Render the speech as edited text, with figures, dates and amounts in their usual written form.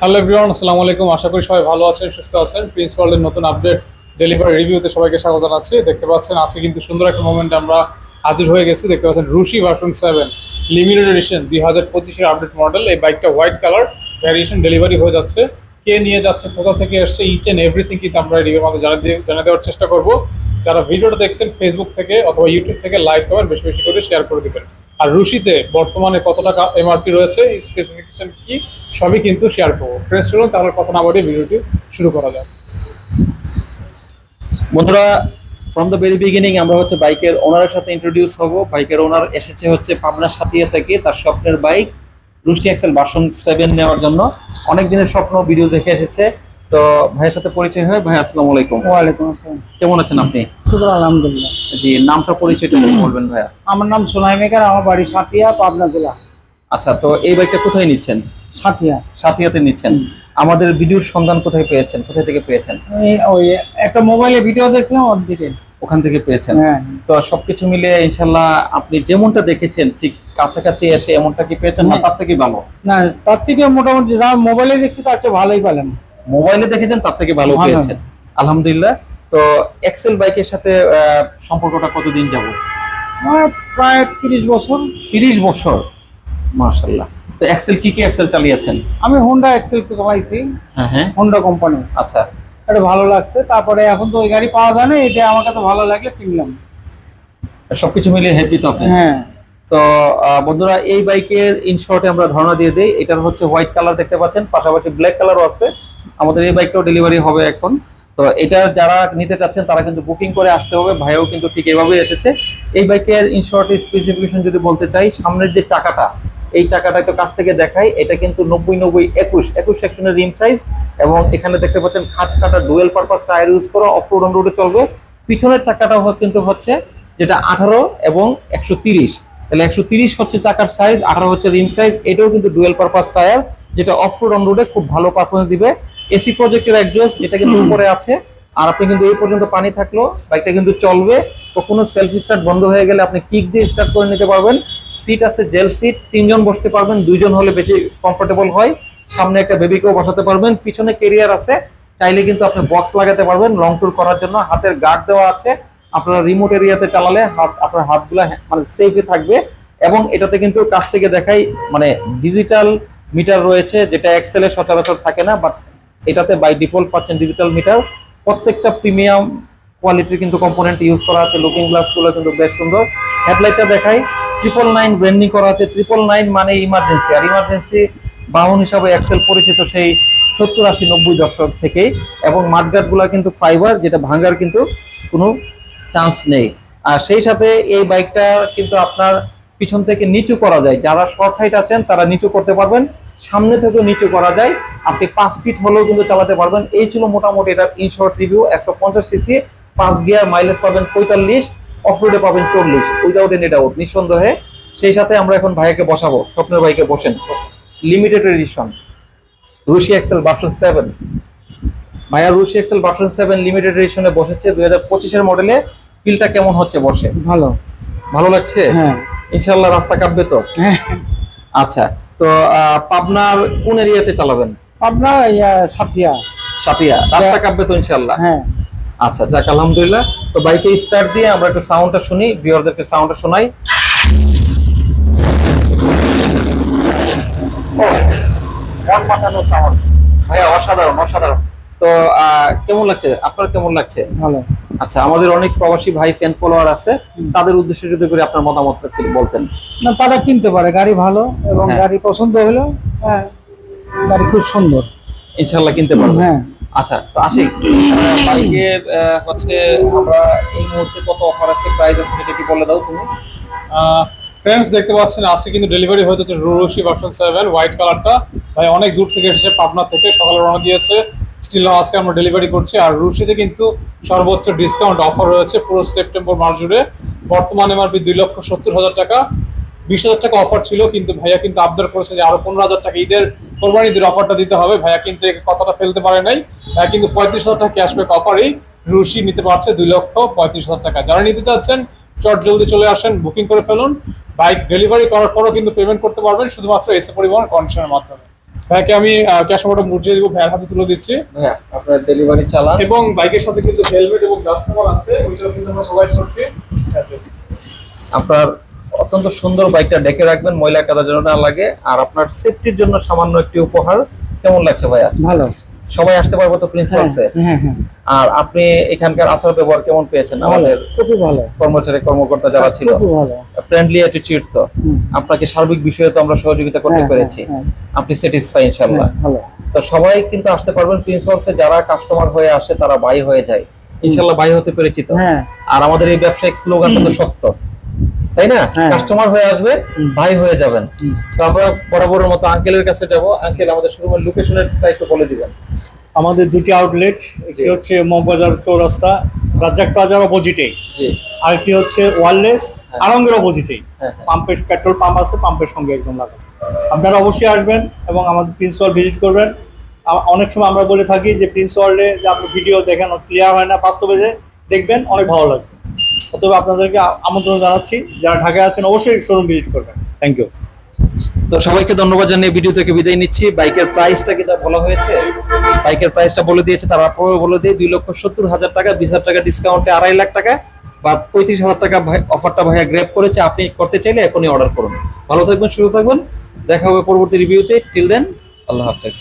Hello everyone, আসসালামু আলাইকুম। আশা করি সবাই ভালো আছেন, সুস্থ আছেন। প্রিন্স ওয়ার্ল্ডের নতুন আপডেট ডেলিভারি রিভিউতে সবাইকে স্বাগত জানাচ্ছি। দেখতে পাচ্ছেন আজকে কিন্তু সুন্দর একটা মোমেন্টে আমরা হাজির হয়ে গেছি। দেখতে পাচ্ছেন রুশি ভার্সন 7 লিমিটেড এডিশন 2025-এর আপডেট মডেল। এই বাইকটা হোয়াইট কালার ভ্যারিয়েশন ডেলিভারি হয়ে যাচ্ছে। কে নিয়ে যাচ্ছে, কোথা থেকে আসছে, ইচ অ্যান্ড এভরিথিং কিন্তু আমরা রিভিউর মধ্যে জানিয়ে দেওয়ার চেষ্টা করব। যারা ভিডিওটা দেখছেন ফেসবুক থেকে অথবা ইউটিউব থেকে লাইক করবেন, বেশি বেশি করে শেয়ার করে দেবেন। আর রুশিতে বর্তমানে কত টাকা এমআরপি রয়েছে, স্পেসিফিকেশন কি, সবই কিন্তু শেয়ার করবো। ফ্রেন্ডস চলুন তাহলে কথা না বাড়িয়ে ভিডিওটি শুরু করা যাক। বন্ধুরা, ফ্রম দ্য ভেরি বিগিনিং আমরা বাইকের ওনারের সাথে ইন্ট্রোডিউস হব। বাইকের ওনার এসেছে পাবনা সাথিয়া থেকে তার স্বপ্নের বাইক রুশি এক্সেল ভার্সন 7 নেওয়ার জন্য। অনেক দিনের স্বপ্ন, ভিডিও দেখে এসেছে। তো ভাইয়ের সাথে পরিচয় হয়। ভাই আসসালামু আলাইকুম। ওয়ালাইকুম আসসালাম। কেমন আছেন আপনি? শুক্র আলহামদুলিল্লাহ। জি, নামটা পরিচয়টা বলবেন ভাইয়া। আমার নাম সোনাই মেকার, আমার বাড়ি সাতিয়া, পাবনা জেলা। আচ্ছা, তো এই বাইকটা কোথায় নিচ্ছেন? সাতিয়া। সাথিয়াতে নিচ্ছেন। আমাদের ভিডিওর সন্ধান কোথায় পেয়েছেন, কোথা থেকে পেয়েছেন? ওই একটা মোবাইলে ভিডিও দেখলাম, ওর দিকে ওখান থেকে পেয়েছেন। হ্যাঁ। তো সবকিছু মিলে ইনশাল্লাহ আপনি যেমনটা দেখেছেন ঠিক কাছাকাছি এসে এমনটা কি পেয়েছেন, না তার থেকে ভালো? না, তার থেকে মোটামুটি যা মোবাইলে দেখছি তার চেয়ে ভালোই পেলাম। মোবাইলে দেখেছেন তার থেকে ভালো পেয়েছেন, আলহামদুলিল্লাহ। তো এক্সেল বাইকের সাথে সম্পর্কটা কতদিন যাব? প্রায় 30 বছর। 30 বছর, মাশাআল্লাহ। তো এক্সেল কি এক্সেল চালিয়েছেন? আমি হোন্ডা এক্সেল চালাইছি। হ্যাঁ, হোন্ডা কোম্পানি। আচ্ছা, এটা ভালো লাগছে। তারপরে এখন তো ওই গাড়ি পাওয়া যায় না, এটা আমার কাছে ভালো লাগলে কিনলাম। সবকিছু মিলিয়ে হ্যাপি তো আপনি? হ্যাঁ। তো বন্ধুরা, এই বাইকের ইন শর্টে আমরা ধারণা দিয়ে দিই। এটার হোয়াইট কালার দেখতে পাচ্ছেন, পাশাপাশি ব্ল্যাক কালারও আছে। আমাদের এই বাইকটাও ডেলিভারি হবে এখন। তো এটা যারা নিতে চাচ্ছেন তারা কিন্তু বুকিং করে আসতে হবে। ভাইও কিন্তু ঠিক এভাবেই এসেছে। এই বাইকের ইন শর্টে স্পেসিফিকেশন যদি বলতে চাই, সামনের যে চাকাটা, এই চাকাটা একটু কাছ থেকে দেখাই। এটা কিন্তু 90-90-21 সেকশনের রিম সাইজ, এবং এখানে দেখতে পাচ্ছেন খাঁচ কাটা ডুয়েল পারপাস টায়ার ইউজ করা, অফ রোড অন রোডে চলবে। পিছনের চাকাটা কিন্তু যেটা 18 এবং 130, তাহলে 130 হচ্ছে চাকার সাইজ, 18 হচ্ছে রিম সাইজ। এটাও কিন্তু ডুয়েল পারপাস টায়ার, যেটা অফ রোড অন রোডে খুব ভালো পারফরমেন্স দিবে। এসি প্রজেক্টের এক্সজস্ট, যেটা কিন্তু উপরে আছে। আর আপনি কিন্তু এই পর্যন্ত পানি থাকলো বাইকটা কিন্তু চলবে। কখনো সেলফ স্টার্ট বন্ধ হয়ে গেলে আপনি কিক দিয়ে স্টার্ট করে নিতে পারবেন। সিট আছে জেল সিট, 3 জন বসতে পারবেন, 2 জন হলে বেশি কমফোর্টেবল হয়। সামনে একটা বেবিকেও বসাতে পারবেন, পিছনে ক্যারিয়ার আছে, চাইলে কিন্তু আপনি বক্স লাগাতে পারবেন লং ট্যুর করার জন্য। হাতের গার্ড দেওয়া আছে, আপনারা রিমোট এরিয়াতে চালালে আপনার হাতগুলা মানে সেফে থাকবে। এবং এটাতে কিন্তু কাছ থেকে দেখাই, মানে ডিজিটাল মিটার রয়েছে, যেটা এক্সেলে সচরাচর থাকে না, বাট এটাতে বাই ডিফল্ট পাচ্ছেন ডিজিটাল মিটার। প্রত্যেকটা প্রিমিয়াম কোয়ালিটির কিন্তু কম্পোনেন্ট ইউজ করা আছে। লুকিং গ্লাস গুলো কিন্তু বেশ সুন্দর। হেডলাইটটা দেখাই, 999 ব্র্যান্ডিং করা আছে। 999 মানে ইমার্জেন্সি, আর ইমার্জেন্সি বাহন হিসাবে এক্সেল পরিচিত সেই 70, 80, 90 দশক থেকেই। এবং মাঠগার্ড গুলা কিন্তু ফাইবার, যেটা ভাঙার কিন্তু কোনো চান্স নেই। আর সেই সাথে এই বাইকটা কিন্তু আপনার পিছন থেকে নিচু করা যায়। যারা শর্ট হাইট আছেন তারা নিচু করতে পারবেন, সামনে থেকেও নিচু করা যায়। আপনি 5 ফিট হলেও কিন্তু চালাতে পারবেন। এই ছিল মোটামুটি এটার in short review. 150 CC, 5 gear, mileage পাবেন 45, অফরোডে পাবেন 40, উইদাউট এনি ডাউট, নিঃসন্দেহে। সেই সাথে আমরা এখন ভাইকে বসাবো, স্বপ্নের বাইকে বসেন। লিমিটেড এডিশন রুশি এক্সেল ভার্সন 7। ভাইয়া রুশি এক্সেল ভার্সন 7 লিমিটেড এডিশনে বসেছে 2025-এর মডেলে। ফিলটা কেমন হচ্ছে বসে? ভালো। ভালো লাগছে? হ্যাঁ ইনশাআল্লাহ। রাস্তা কাঁপবে তো? হ্যাঁ। আচ্ছা, তো পাবনার কোন এরিয়াতে চালাবেন? পাবনা সাতিয়া। সাতিয়া, রাস্তা কাঁপবে তো ইনশাআল্লাহ? হ্যাঁ। আচ্ছা, যাক আলহামদুলিল্লাহ। তো বাইকে স্টার্ট দিয়ে আমরা একটু সাউন্ডটা শুনি, ভিউয়ারদেরকে সাউন্ডটা শোনাই। মন মাতানো সাউন্ড ভাইয়া, অসাধারণ অসাধারণ। তো কেমন লাগছে আপনার, কেমন লাগছে? ভালো। আচ্ছা, আমাদের অনেক প্রবাসী ভাই ফ্যান ফলোয়ার আছে, তাদের উদ্দেশ্যে যদি করে আপনার মতামতটা বলতেন। না, তারা কিনতে পারে, গাড়ি ভালো এবং হ্যাঁ। গাড়ি পছন্দ হলো। হ্যাঁ, গাড়ি খুব সুন্দর, ইনশাআল্লাহ কিনতে পারবো। হ্যাঁ। আচ্ছা, তো আসি বাইকের আমরা এই মুহূর্তে কত অফার আছে, প্রাইস আছে, সেটা কি বলে দাও তুমি। ফ্রেন্ডস দেখতে পাচ্ছেন আজকে কিন্তু ডেলিভারি হয়ে যাচ্ছে রুশি ভার্সন 7 হোয়াইট কালারটা। ভাই অনেক দূর থেকে এসেছে, পাবনা থেকে সকালে রওনা দিয়েছে। স্টিল আজকে আমরা ডেলিভারি করছি। আর রুশিতে কিন্তু সর্বোচ্চ ডিসকাউন্ট অফার রয়েছে পুরো সেপ্টেম্বর মাস জুড়ে। বর্তমানে এমআরপি 2,70,000 টাকা, 20,000 টাকা অফার ছিল, কিন্তু ভাইয়া কিন্তু আবদার করেছে যে আরো 15,000 টাকা ঈদের কোরবানি ঈদের অফারটা দিতে হবে। ভাইয়া কিন্তু কথাটা ফেলতে পারে নাই। ভাইয়া কিন্তু 35,000 টাকা ক্যাশব্যাক অফারেই রুশি নিতে পারছে 2,35,000 টাকা। যারা নিতে চাচ্ছেন চট জলদি চলে আসেন, বুকিং করে ফেলুন। বাইক ডেলিভারি করার পরও কিন্তু পেমেন্ট করতে পারবেন শুধুমাত্র এসে পরিবহন কন্ডিশনের মাধ্যমে। ভাইকে আমি ক্যাশ অর্ডার বুঝিয়ে দিব, ভাইয়ের হাতে তুলে দিচ্ছি। ভাইয়া আপনার ডেলিভারি চালান। এবং বাইকের সাথে কিন্তু হেলমেট এবং কাস্টমার আছে, ওইটাও কিন্তু আমরা প্রোভাইড করছি। আপনার অত্যন্ত সুন্দর বাইকটা ডেকে রাখবেন, ময়লা কাদা যেন না লাগে। আর আপনার সেফটির জন্য সামান্য একটি উপহার। কেমন লাগছে ভাইয়া? ভালো। সবাই আসতে পারবো তো প্রিন্সিপালসে? হ্যাঁ হ্যাঁ। আর আপনি এখানকার আচার ব্যবহার কেমন পেয়েছেন? আমাদের খুবই ভালো। কর্মচারী কর্মকর্তা যারা ছিল খুবই ভালো। ফ্রেন্ডলি অ্যাটিটিউড, তো আপনাকে সার্বিক বিষয়ে তো আমরা সহযোগিতা করতে পেরেছি, আপনি স্যাটিসফাই ইনশাআল্লাহ? ভালো। তো সবাই কিন্তু আসতে পারবেন প্রিন্সিপালসে, যারা কাস্টমার হয়ে আসে তারা বাই হয়ে যায় ইনশাআল্লাহ। বাই হতে পেরেছি তো। আর আমাদের এই ব্যবসায়িক স্লোগানটা তো সত্য, তাই না? কাস্টমার হয়ে আসবে, ভাই হয়ে যাবেন। তো আমরা বরাবরের মতো আঙ্কেলের কাছে যাব। আঙ্কেল, আমাদের শোরুমের লোকেশনটা একটু বলে দিবেন। আমাদের দুটি আউটলেট, একটি হচ্ছে মগবাজার চৌরাস্তা রাজ্জাক প্লাজার অপোজিটেই, জি। আর কি হচ্ছে ওয়ারলেস আরঙ্গের অপোজিটেই। হ্যাঁ। পাম্পের পেট্রোল পাম্প আছে, পাম্পের সঙ্গে একদম লাগা। আপনারা অবশ্যই আসবেন এবং আমাদের প্রিন্স ওয়ার্ল্ড ভিজিট করবেন। অনেক সময় আমরা বলে থাকি যে প্রিন্স ওয়ার্ল্ডে যে আপনি ভিডিও দেখেন ক্লিয়ার হয় না, বাস্তবে যে দেখবেন অনেক ভালো লাগবে। অতএব আপনাদেরকে আমন্ত্রণ জানাচ্ছি, যারা ঢাকায় আছেন অবশ্যই শোরুম ভিজিট করবেন। Thank you. তো সবাইকে ধন্যবাদ জানিয়ে ভিডিও থেকে বিদায় নিচ্ছি। বাইকের প্রাইসটা কি বলা হয়েছে? বাইকের প্রাইসটা বলে দিয়েছে, তারপরে বলে দিয়ে 2,70,000 টাকা, 20,000 টাকা ডিসকাউন্টে 2.5 লাখ টাকা বা 35,000 টাকা অফারটা ভাইয়া গ্র্যাব করেছে। আপনি করতে চাইলে এখনই অর্ডার করুন। ভালো থাকবেন, সুস্থ থাকবেন, দেখা হবে পরবর্তী রিভিউতে। টিল দেন, আল্লাহ হাফেজ।